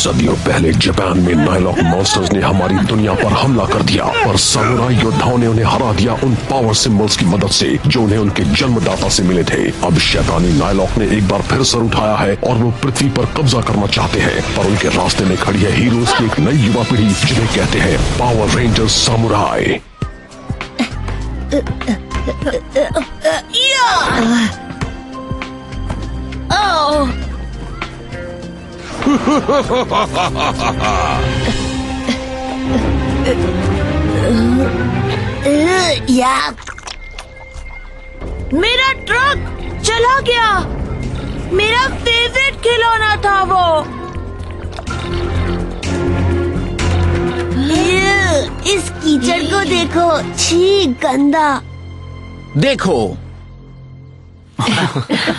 सदियों पहले जापान में नाइलॉक मॉन्स्टर्स ने हमारी दुनिया पर हमला कर दिया, पर सामुराई योद्धाओं ने उन्हें हरा दिया उन पावर सिंबल्स की मदद से जो उन्हें उनके जन्मदाता से मिले थे। अब शैतानी नाइलॉक ने एक बार फिर सर उठाया है और वो पृथ्वी पर कब्जा करना चाहते हैं, पर उनके रास्ते में खड़ी है हीरोज की एक नई युवा पीढ़ी जिन्हें कहते हैं पावर रेंजर्स सामुराई। मेरा ट्रक चला गया। मेरा फेवरेट खिलौना था वो। इस कीचड़ को देखो, छी गंदा। देखो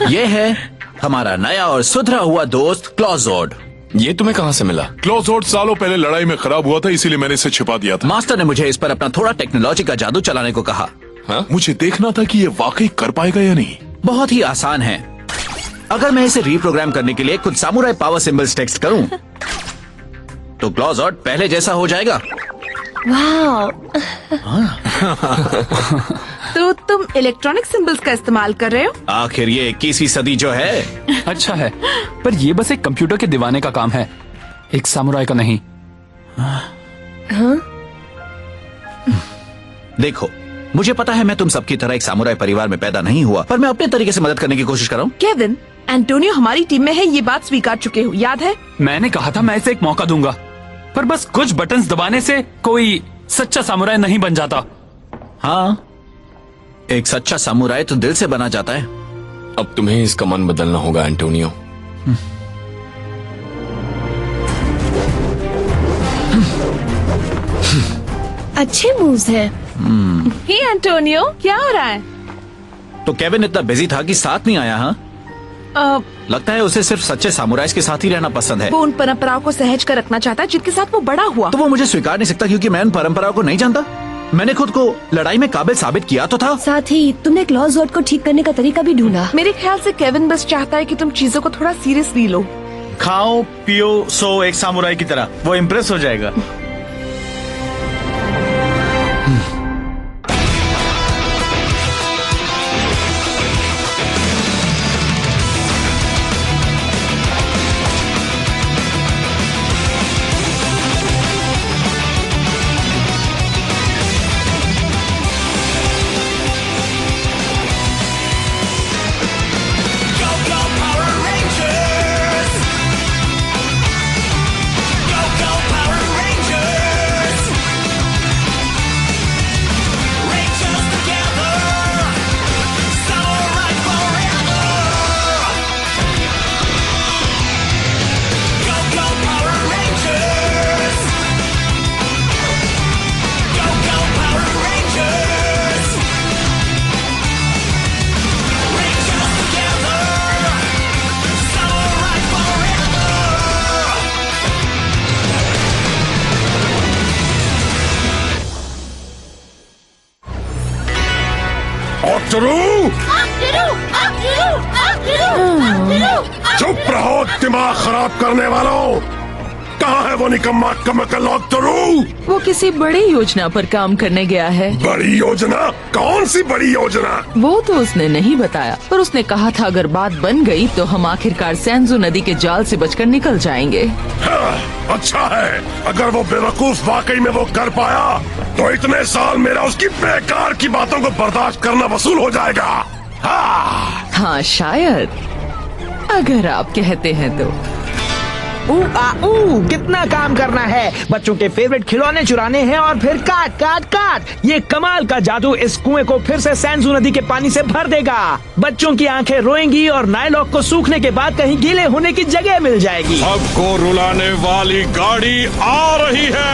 ये है हमारा नया और सुधरा हुआ दोस्त क्लॉजोड। ये तुम्हें कहाँ से मिला? क्लॉजोड सालों पहले लड़ाई में खराब हुआ था, इसीलिए मैंने इसे छिपा दिया था। मास्टर ने मुझे इस पर अपना थोड़ा टेक्नोलॉजी का जादू चलाने को कहा। हाँ? मुझे देखना था कि ये वाकई कर पाएगा या नहीं। बहुत ही आसान है। अगर मैं इसे रीप्रोग्राम करने के लिए कुछ सामुराई पावर सिंबल्स टेक्स्ट करूं तो क्लॉजोड पहले जैसा हो जाएगा। वाह। तो तुम इलेक्ट्रॉनिक सिंबल्स का इस्तेमाल कर रहे हो? आखिर ये 21वीं सदी जो है। अच्छा है, पर ये बस एक कंप्यूटर के दीवाने का काम है, एक सामुराई का नहीं। हाँ? देखो, मुझे पता है मैं तुम सबकी तरह एक सामुराई परिवार में पैदा नहीं हुआ, पर मैं अपने तरीके से मदद करने की कोशिश कर रहा हूँ। केविन, एंटोनियो हमारी टीम में है, ये बात स्वीकार चुके हो, याद है? मैंने कहा था मैं इसे एक मौका दूंगा, पर बस कुछ बटन्स दबाने से कोई सच्चा सामुराई नहीं बन जाता। हाँ, एक सच्चा सामुराई तो दिल से बना जाता है। अब तुम्हें इसका मन बदलना होगा एंटोनियो। अच्छे मूव्स हैं। हे एंटोनियो, क्या हो रहा है? तो केविन इतना बिजी था कि साथ नहीं आया। हाँ, लगता है उसे सिर्फ सच्चे सामुराइज के साथ ही रहना पसंद है। वो उन परंपराओं को सहज कर रखना चाहता है जिनके साथ वो बड़ा हुआ। तो वो मुझे स्वीकार नहीं सकता क्योंकि मैं उन परंपराओं को नहीं जानता। मैंने खुद को लड़ाई में काबिल साबित किया तो था। साथ ही तुमने क्लॉजोड को ठीक करने का तरीका भी ढूंढा। मेरे ख्याल से केविन बस चाहता है कि तुम चीजों को थोड़ा सीरियसली लो। खाओ पियो सो एक सामुराई की तरह, वो इम्प्रेस हो जाएगा। चुप रहो, दिमाग खराब करने वालों। कहाँ है वो निकम्मा कमकल ऑक्टरू? वो किसी बड़ी योजना पर काम करने गया है। बड़ी योजना? कौन सी बड़ी योजना? वो तो उसने नहीं बताया, पर उसने कहा था अगर बात बन गई तो हम आखिरकार सेंजू नदी के जाल से बचकर निकल जाएंगे। हाँ, अच्छा है। अगर वो बेवकूफ वाकई में वो कर पाया तो इतने साल मेरा उसकी बेकार की बातों को बर्दाश्त करना वसूल हो जाएगा। हाँ शायद, अगर आप कहते हैं तो। कितना काम करना है। बच्चों के फेवरेट खिलौने चुराने हैं और फिर काट काट काट। ये कमाल का जादू इस कुएं को फिर से सेंजू नदी के पानी से भर देगा। बच्चों की आंखें रोएंगी और नाइलॉक को सूखने के बाद कहीं गीले होने की जगह मिल जाएगी। सबको रुलाने वाली गाड़ी आ रही है।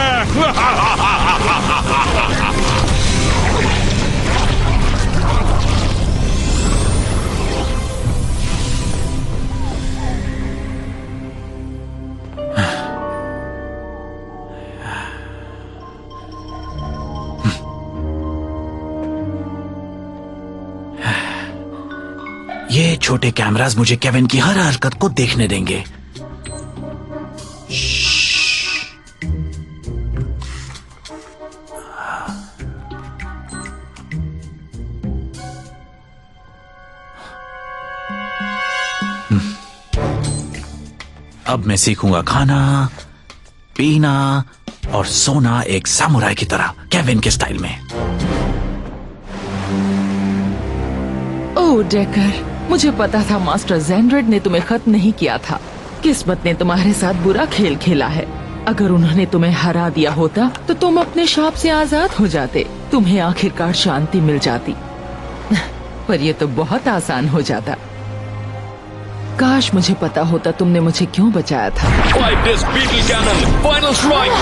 ये छोटे कैमरास मुझे केविन की हर हरकत को देखने देंगे। अब मैं सीखूंगा खाना, पीना और सोना एक सामुराई की तरह, केविन के स्टाइल में। ओह डेकर, मुझे पता था मास्टर ज़ेंड्रेड ने तुम्हें खत्म नहीं किया था। किस्मत ने तुम्हारे साथ बुरा खेल खेला है। अगर उन्होंने तुम्हें हरा दिया होता तो तुम अपने शाप से आजाद हो जाते, तुम्हें आखिरकार शांति मिल जाती। पर ये तो बहुत आसान हो जाता। काश मुझे पता होता तुमने मुझे क्यों बचाया था। Fight this beetle cannon! Final strike!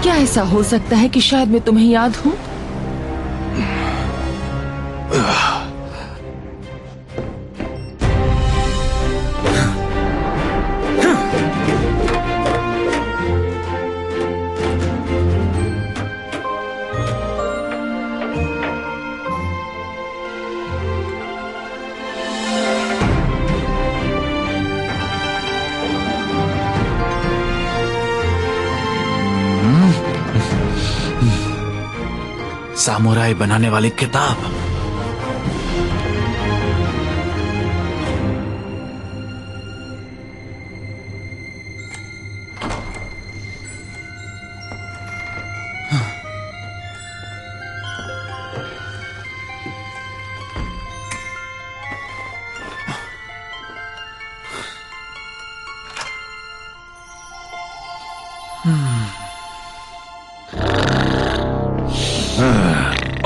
क्या ऐसा हो सकता है कि शायद मैं तुम्हें याद हूँ? सामुराई बनाने वाली किताब।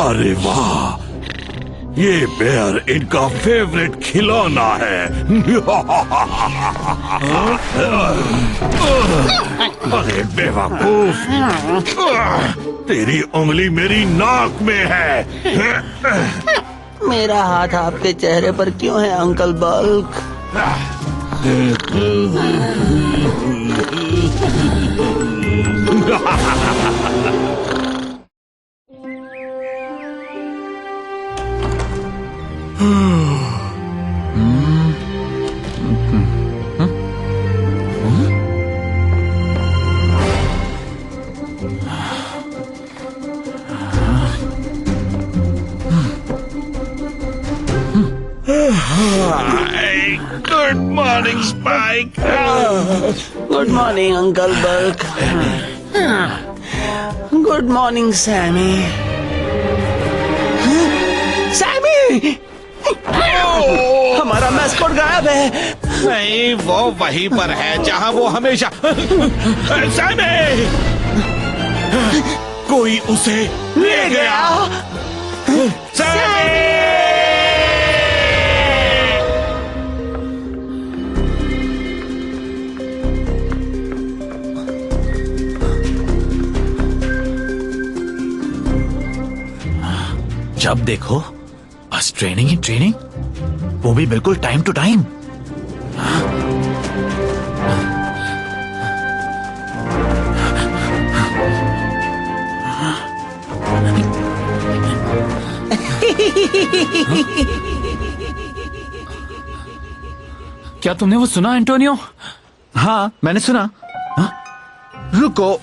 अरे वाह, ये बेयर इनका फेवरेट खिलौना है। अरे बेवकूफ, तेरी उंगली मेरी नाक में है। मेरा हाथ आपके चेहरे पर क्यों है uncle Bulk? Good morning Spike. Good morning uncle Bulk. Good morning Sammy. Sammy, हमारा मैस्कॉट गायब है। नहीं, वो वहीं पर है जहां वो हमेशा। सैमी, कोई उसे ले गया। सैमी! जब देखो बस ट्रेनिंग ही ट्रेनिंग, वो भी बिल्कुल टाइम टू टाइम। क्या तुमने वो सुना एंटोनियो? हाँ मैंने सुना। हाँ? रुको,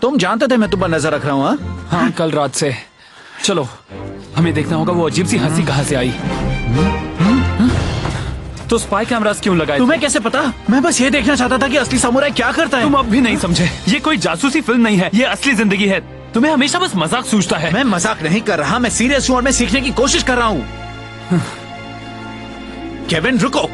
तुम जानते थे मैं तुम पर नजर रख रहा हूँ? हाँ? हाँ कल रात से। चलो हमें देखना होगा वो अजीब सी हंसी कहाँ से आई। तो स्पाई कैमरास क्यों लगाए? तुम्हें कैसे पता? मैं बस ये देखना चाहता था कि असली सामुराई क्या करता है। तुम अब भी नहीं समझे, ये कोई जासूसी फिल्म नहीं है, ये असली जिंदगी है। तुम्हें हमेशा बस मजाक सूझता है। मैं मजाक नहीं कर रहा, मैं सीरियस हूँ और मैं सीखने की कोशिश कर रहा हूँ। केविन रुको।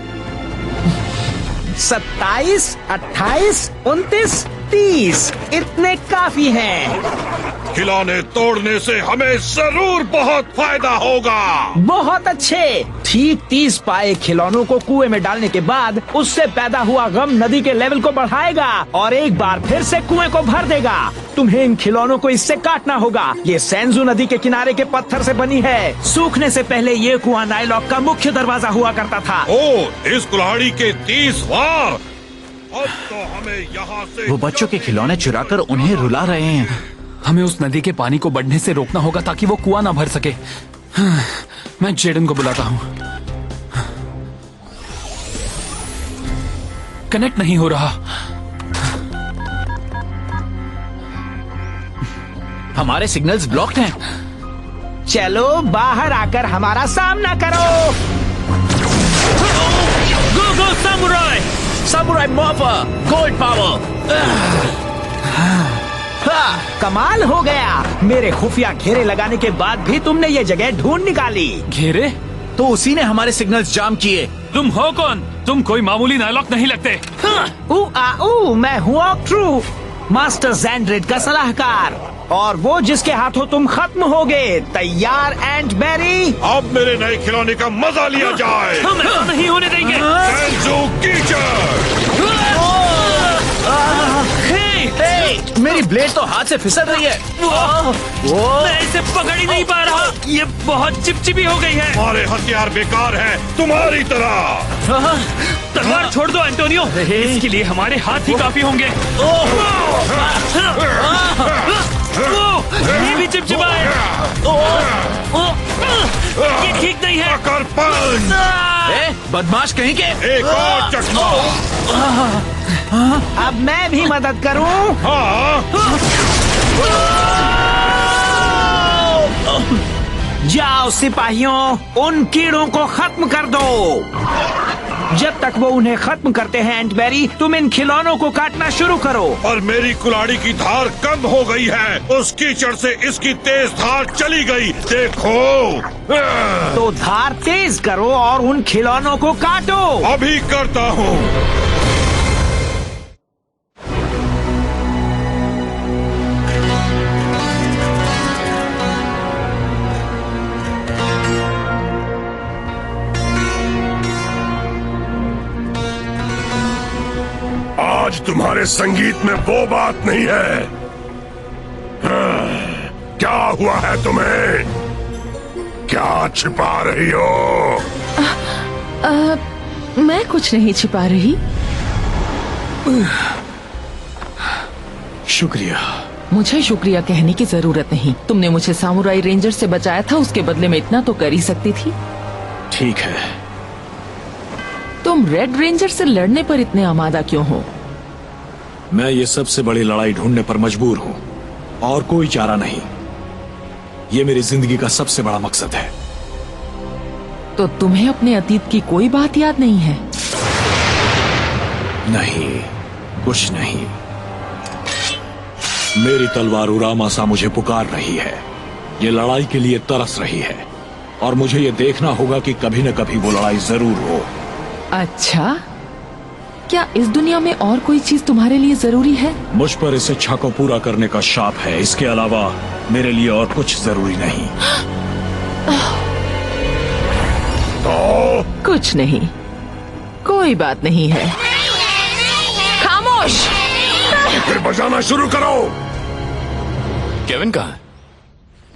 27, 28, 29, 30 इतने काफी हैं। खिलौने तोड़ने से हमें जरूर बहुत फायदा होगा। बहुत अच्छे। ठीक 30 पाए खिलौनों को कुएं में डालने के बाद उससे पैदा हुआ गम नदी के लेवल को बढ़ाएगा और एक बार फिर से कुएं को भर देगा। तुम्हें इन खिलौनों को इससे काटना होगा। ये सेंजू नदी के किनारे के पत्थर से बनी है। सूखने से पहले ये कुआं नाइलॉक का मुख्य दरवाजा हुआ करता था। ओ, इस कुल्हाड़ी के 30 वार। अब तो हमें यहाँ से वो बच्चों के खिलौने चुराकर उन्हें रुला रहे हैं। हमें उस नदी के पानी को बढ़ने से रोकना होगा ताकि वो कुआं ना भर सके। मैं जेडन को बुलाता हूँ। कनेक्ट नहीं हो रहा। हमारे सिग्नल्स ब्लॉक्ड हैं। चलो बाहर आकर हमारा सामना करो। Go go samurai! Samurai morpher, gold power. कमाल हो गया, मेरे खुफिया घेरे लगाने के बाद भी तुमने ये जगह ढूंढ निकाली। घेरे? तो उसी ने हमारे सिग्नल्स जाम किए। तुम हो कौन? तुम कोई मामूली नायलॉक नहीं लगते। मैं हूँ ऑक्ट्रू, मास्टर ज़ेंड्रेड का सलाहकार, और वो जिसके हाथों तुम खत्म होगे। तैयार एंट बेरी? अब मेरे नए खिलौने का मजा लिया जाए। हम ऐसा नहीं होने देंगे। सेंजू कीचड़! मेरी ब्लेड तो हाथ से फिसल रही है। मैं इसे पकड़ ही नहीं पा रहा, ये बहुत चिपचिपी हो गई है। हमारे हथियार बेकार हैं, तुम्हारी तरह। तलवार छोड़ दो एंटोनियो, इसके लिए हमारे हाथ ही काफी होंगे। ये भी चिपचिपा है। ये ठीक नहीं है। पकड़ पंच! बदमाश कहीं के। एक और चकमा। अब मैं भी मदद करूं? हाँ। जाओ सिपाहियों, उन कीड़ों को खत्म कर दो। जब तक वो उन्हें खत्म करते हैं एंटबेरी, तुम इन खिलौनों को काटना शुरू करो। और मेरी कुल्हाड़ी की धार कम हो गई है, उस कीचड़ से इसकी तेज धार चली गई, देखो। तो धार तेज करो और उन खिलौनों को काटो। अभी करता हूँ। आज तुम्हारे संगीत में वो बात नहीं है। क्या हुआ है तुम्हें? क्या छिपा रही हो? मैं कुछ नहीं छिपा रही। शुक्रिया। मुझे शुक्रिया कहने की जरूरत नहीं। तुमने मुझे सामुराई रेंजर से बचाया था, उसके बदले में इतना तो कर ही सकती थी। ठीक है। तुम रेड रेंजर से लड़ने पर इतने आमादा क्यों हो? मैं ये सबसे बड़ी लड़ाई ढूंढने पर मजबूर हूँ और कोई चारा नहीं। ये मेरी जिंदगी का सबसे बड़ा मकसद है। तो तुम्हें अपने अतीत की कोई बात याद नहीं है? नहीं, कुछ नहीं। मेरी तलवार उरामासा मुझे पुकार रही है। ये लड़ाई के लिए तरस रही है और मुझे ये देखना होगा कि कभी न कभी वो लड़ाई जरूर हो। अच्छा, क्या इस दुनिया में और कोई चीज तुम्हारे लिए जरूरी है? मुझ पर इस इच्छा को पूरा करने का शाप है। इसके अलावा मेरे लिए और कुछ जरूरी नहीं। तो कुछ नहीं, कोई बात नहीं है। खामोश! फिर बजाना शुरू करो। केविन कहाँ है?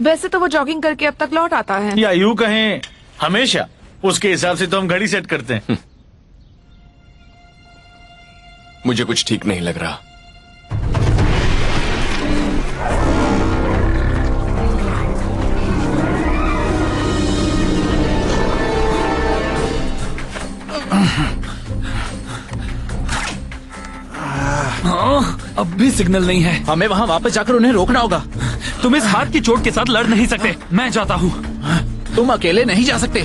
वैसे तो वो जॉगिंग करके अब तक लौट आता है। या यूं कहें हमेशा। उसके हिसाब से तो हम घड़ी सेट करते हैं। मुझे कुछ ठीक नहीं लग रहा। अब भी सिग्नल नहीं है। हमें वहाँ वापस जाकर उन्हें रोकना होगा। तुम इस हाथ की चोट के साथ लड़ नहीं सकते। मैं जाता हूँ। तुम अकेले नहीं जा सकते।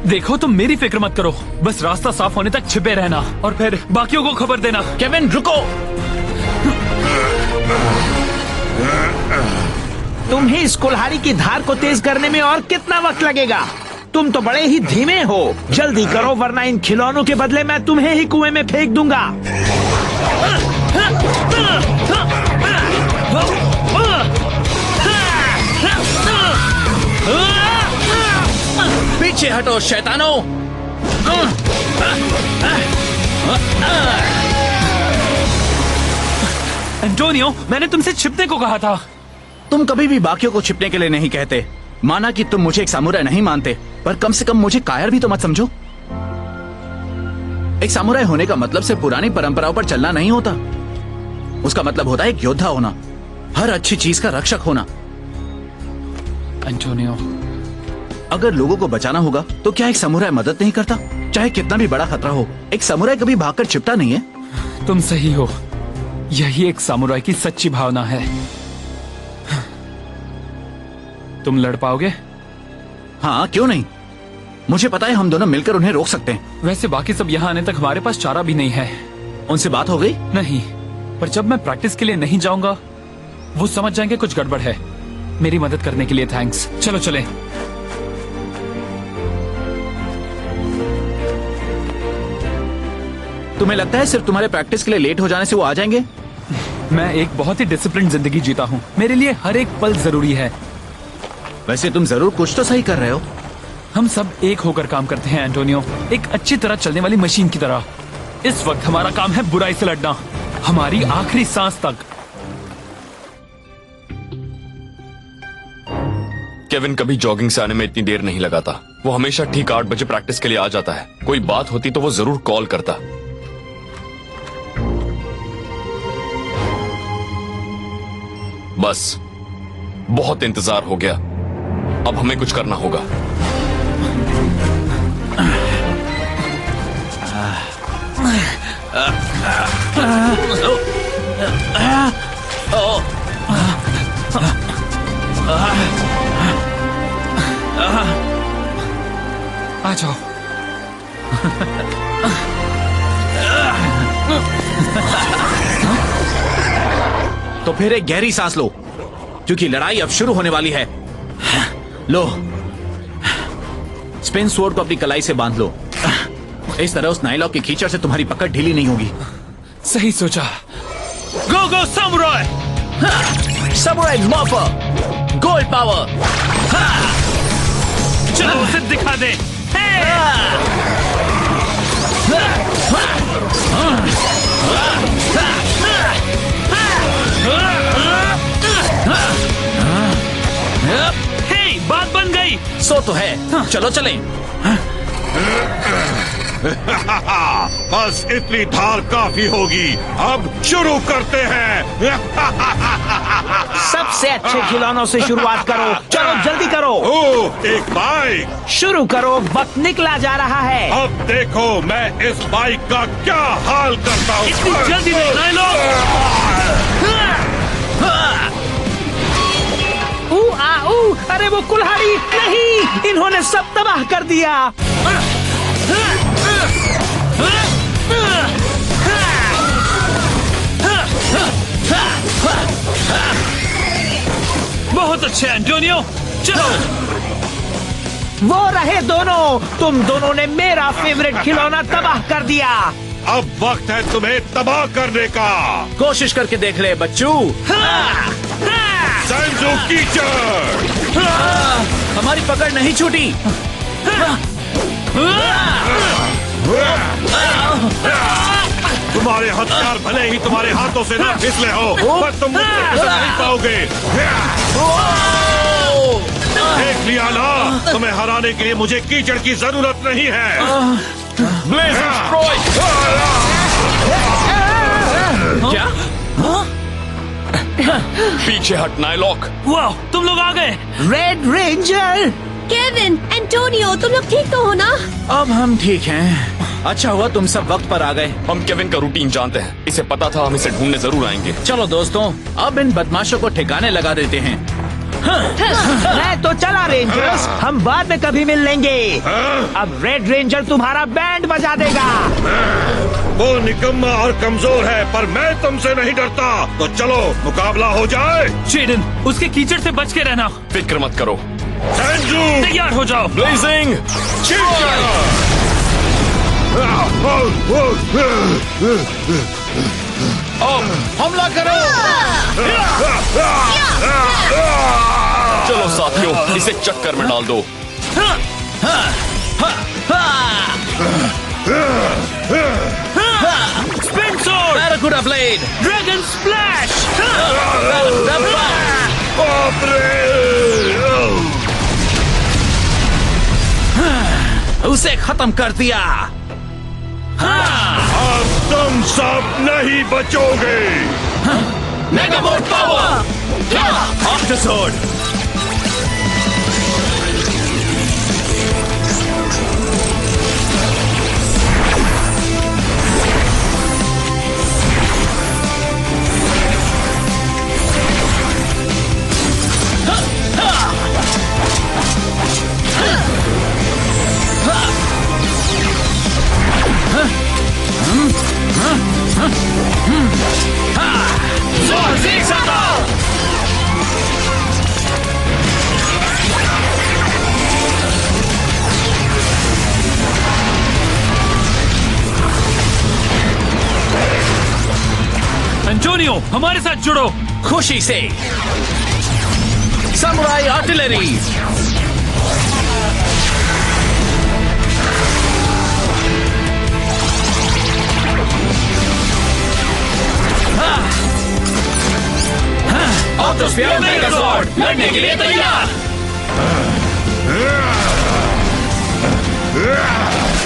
देखो, तुम मेरी फिक्र मत करो, बस रास्ता साफ होने तक छिपे रहना और फिर बाकियों को खबर देना। केविन रुको। तुम्हें इस कुल्हाड़ी की धार को तेज करने में और कितना वक्त लगेगा? तुम तो बड़े ही धीमे हो। जल्दी करो वरना इन खिलौनों के बदले मैं तुम्हें ही कुएं में फेंक दूंगा। पीछे हटो शैतानों। एंटोनियो, मैंने तुमसे छिपने को कहा था। तुम कभी भी बाकियों को छिपने के लिए नहीं कहते। माना कि तुम मुझे एक सामुराई नहीं मानते, पर कम से कम मुझे कायर भी तो मत समझो। एक सामुराई होने का मतलब सिर्फ पुरानी परंपराओं पर चलना नहीं होता। उसका मतलब होता है एक योद्धा होना, हर अच्छी चीज का रक्षक होना। एंटोनियो, अगर लोगों को बचाना होगा तो क्या एक समुराई मदद नहीं करता? चाहे कितना भी बड़ा खतरा हो, एक समुराई कभी भागकर छिपता नहीं है। तुम सही हो। यही एक सामुराई की सच्ची भावना है। तुम लड़ पाओगे? हाँ, क्यों नहीं? मुझे पता है हम दोनों मिलकर उन्हें रोक सकते हैं। वैसे बाकी सब यहाँ आने तक हमारे पास चारा भी नहीं है। उनसे बात हो गई? नहीं, पर जब मैं प्रैक्टिस के लिए नहीं जाऊंगा वो समझ जाएंगे कुछ गड़बड़ है। मेरी मदद करने के लिए थैंक्स। चलो चलें। तुम्हें लगता है सिर्फ तुम्हारे प्रैक्टिस के लिए लेट हो जाने से वो आ जाएंगे? मैं एक बहुत ही डिसिप्लिन जिंदगी जीता हूँ। मेरे लिए हर एक पल जरूरी है। वैसे तुम जरूर कुछ तो सही कर रहे हो। हम सब एक होकर काम करते हैं एंटोनियो, एक अच्छी तरह चलने वाली मशीन की तरह। इस वक्त हमारा काम है बुराई से लड़ना, हमारी आखिरी सांस तक। केविन कभी जॉगिंग से आने में इतनी देर नहीं लगाता। वो हमेशा ठीक 8 बजे प्रैक्टिस के लिए आ जाता है। कोई बात होती तो वो जरूर कॉल करता। बस बहुत इंतजार हो गया, अब हमें कुछ करना होगा। आ जाओ। तो फिर एक गहरी सांस लो, क्योंकि लड़ाई अब शुरू होने वाली है। लो, स्पिन स्वॉर्ड को अपनी कलाई से बांध लो। इस तरह उस नाइलॉक की कीचड़ से तुम्हारी पकड़ ढीली नहीं होगी। सही सोचा। Go go samurai! Samurai morpher, gold power. चलो उसे दिखा दे। हे, बात बन गई। सो तो है, चलो चलें। बस इतनी धार काफी होगी, अब शुरू करते हैं। सबसे अच्छे खिलौनों से शुरुआत करो। चलो जल्दी करो। ओह, एक बाइक। शुरू करो, वक्त निकला जा रहा है। अब देखो मैं इस बाइक का क्या हाल करता हूँ। इतनी जल्दी नहीं अरे वो कुल्हाड़ी नहीं, इन्होंने सब तबाह कर दिया। बहुत अच्छे एंटोनियो, चलो। वो रहे दोनों, तुम दोनों ने मेरा फेवरेट खिलौना तबाह कर दिया। अब वक्त है तुम्हें तबाह करने का। कोशिश करके देख ले बच्चू। सैंजू कीचड़। हमारी पकड़ नहीं छूटी। तुम्हारे हथियार भले ही तुम्हारे हाथों से ना फिसले हो, पर तुम मुझसे फिसल नहीं पाओगे। देख लिया ना, तुम्हें हराने के लिए मुझे कीचड़ की जरूरत नहीं है। Blazing strike. क्या? पीछे हट नाइलॉक। वाह, तुम लोग आ गए। Red ranger. केविन, एंटोनियो, तुम लोग ठीक तो हो ना? अब हम ठीक हैं। अच्छा हुआ तुम सब वक्त पर आ गए। हम केविन का रूटीन जानते हैं, इसे पता था हम इसे ढूंढने जरूर आएंगे। चलो दोस्तों, अब इन बदमाशों को ठिकाने लगा देते हैं। मैं तो चला रेंजर्स, हम बाद में कभी मिल लेंगे। अब रेड रेंजर तुम्हारा बैंड बजा देगा। वो निकम्मा और कमजोर है, पर मैं तुमसे नहीं डरता। तो चलो मुकाबला हो जाए। शेडन, उसके कीचड़ से बच के रहना। फिक्र मत करो। सैंजू, तैयार हो जाओ। ब्लेजिंग हमला करो। चलो साथियों, इसे चक्कर में डाल दो। Spin sword, barracuda blade, dragon splash. उसे खत्म कर दिया। अब तुम सब नहीं बचोगे। मेगामोड पावर, ऑक्टोसोड। एंटोनियो, हमारे साथ जुड़ो। खुशी से समुराई आर्टिलरी। ऑक्टोस्फीयर मेगाजॉर्ड, लड़ने के लिए तैयार।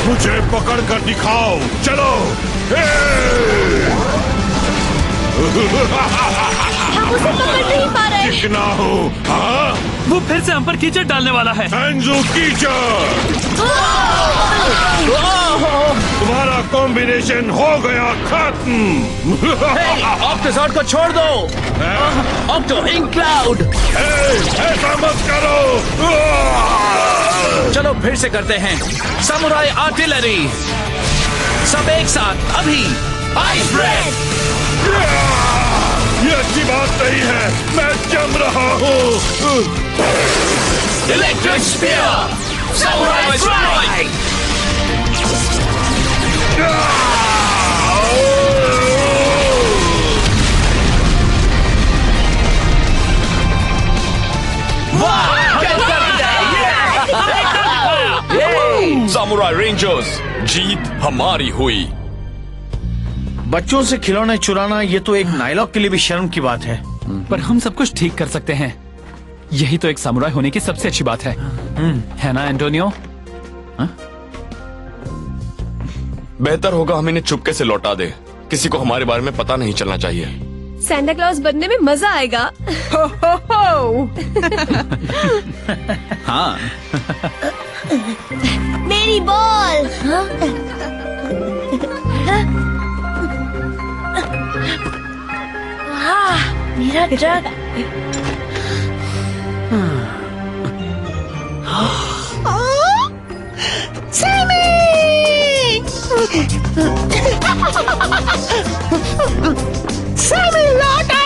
मुझे पकड़ कर दिखाओ, चलो। हम उसे पकड़ नहीं पा रहे। चिकना हो, हाँ? वो फिर से हम पर कीचड़ डालने वाला है। सैंजू कीचड़, तुम्हारा कॉम्बिनेशन हो गया खत्म। ऑक्टोजॉर्ड को छोड़ दो। Octo ink cloud. ऐसा मत करो। चलो फिर से करते हैं समुराई आर्टिलरी। सब एक साथ अभी। Ice breath. ये अच्छी बात नहीं है, मैं जम रहा हूँ। Electric spear. Samurai strike. Samurai rangers, जीत हमारी हुई। बच्चों से खिलौने चुराना ये तो एक नायलॉक के लिए भी शर्म की बात है। पर हम सब कुछ ठीक कर सकते हैं। यही तो एक समुराई होने की सबसे अच्छी बात है ना एंटोनियो? बेहतर होगा हम इन्हें चुपके से लौटा दे। किसी को हमारे बारे में पता नहीं चलना चाहिए। सैंटा क्लॉज बनने में मजा आएगा। हो हो हो। हाँ, मेरी बॉल। मेरा ट्रक। सैमी लौटा।